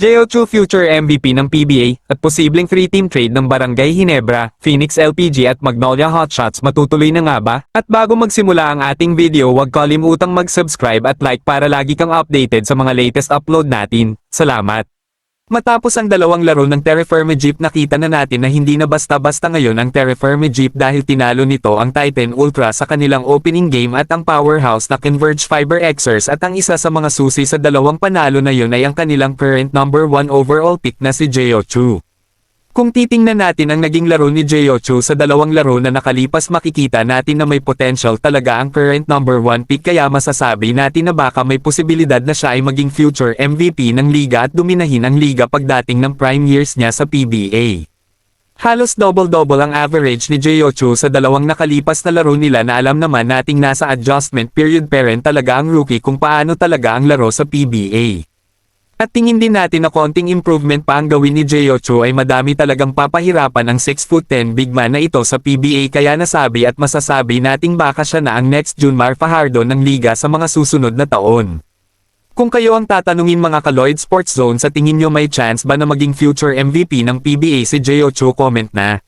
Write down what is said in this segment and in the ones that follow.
Jo2 future MVP ng PBA at posibleng 3-team trade ng Barangay Ginebra, Phoenix LPG at Magnolia Hotshots matutuloy na nga ba? At bago magsimula ang ating video, huwag kalimutang mag-subscribe at like para lagi kang updated sa mga latest upload natin. Salamat! Matapos ang dalawang laro ng Terra Firma Jeep, nakita na natin na hindi na basta-basta ngayon ang Terra Firma Jeep dahil tinalo nito ang Titan Ultra sa kanilang opening game at ang powerhouse na Converge Fiber Xers, at ang isa sa mga susi sa dalawang panalo na yun ay ang kanilang current number 1 overall pick na si Jo2. Kung titingnan natin ang naging laro ni Jo2 sa dalawang laro na nakalipas, makikita natin na may potential talaga ang current number 1 pick, kaya masasabi natin na baka may posibilidad na siya ay maging future MVP ng liga at dominahin ang liga pagdating ng prime years niya sa PBA. Halos double-double ang average ni Jo2 sa dalawang nakalipas na laro nila, na alam naman nating nasa adjustment period pa rin talaga ang rookie kung paano talaga ang laro sa PBA. At tingin din natin na konting improvement pa ang gawin ni Jo2 ay madami talagang papahirapan ang 6'10" big man na ito sa PBA, kaya nasabi at masasabi nating baka siya na ang next Junmar Fajardo ng liga sa mga susunod na taon. Kung kayo ang tatanungin mga ka-Lloyd Sports Zone, sa tingin nyo may chance ba na maging future MVP ng PBA si Jo2, comment na.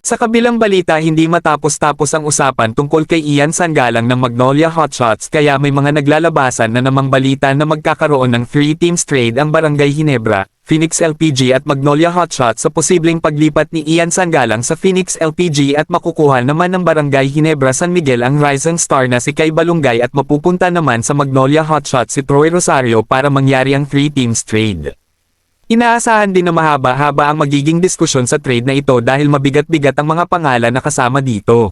Sa kabilang balita, hindi matapos-tapos ang usapan tungkol kay Ian Sangalang ng Magnolia Hotshots, kaya may mga naglalabasan na namang balita na magkakaroon ng 3-teams trade ang Barangay Ginebra, Phoenix LPG at Magnolia Hotshots sa posibleng paglipat ni Ian Sangalang sa Phoenix LPG, at makukuha naman ng Barangay Ginebra San Miguel ang rising star na si Kay Balungay, at mapupunta naman sa Magnolia Hotshots si Troy Rosario para mangyari ang 3-teams trade. Inaasahan din na mahaba-haba ang magiging diskusyon sa trade na ito dahil mabigat-bigat ang mga pangalan na kasama dito.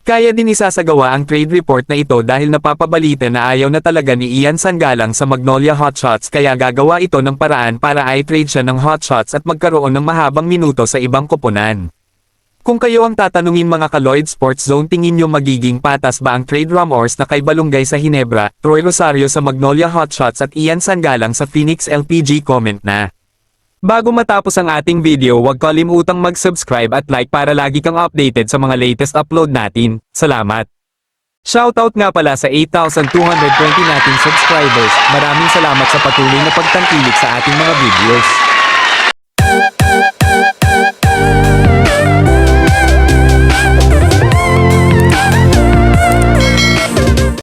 Kaya din isasagawa ang trade report na ito dahil napapabalita na ayaw na talaga ni Ian Sangalang sa Magnolia Hotshots, kaya gagawa ito ng paraan para i-trade siya ng Hotshots at magkaroon ng mahabang minuto sa ibang koponan. Kung kayo ang tatanungin mga ka-Lloyd Sports Zone, tingin nyo magiging patas ba ang trade rumors na Kay Balungay sa Ginebra, Troy Rosario sa Magnolia Hotshots at Ian Sangalang sa Phoenix LPG, comment na. Bago matapos ang ating video, huwag kalimutang mag-subscribe at like para lagi kang updated sa mga latest upload natin. Salamat! Shoutout nga pala sa 8,220 nating subscribers. Maraming salamat sa patuloy na pagtangkilik sa ating mga videos.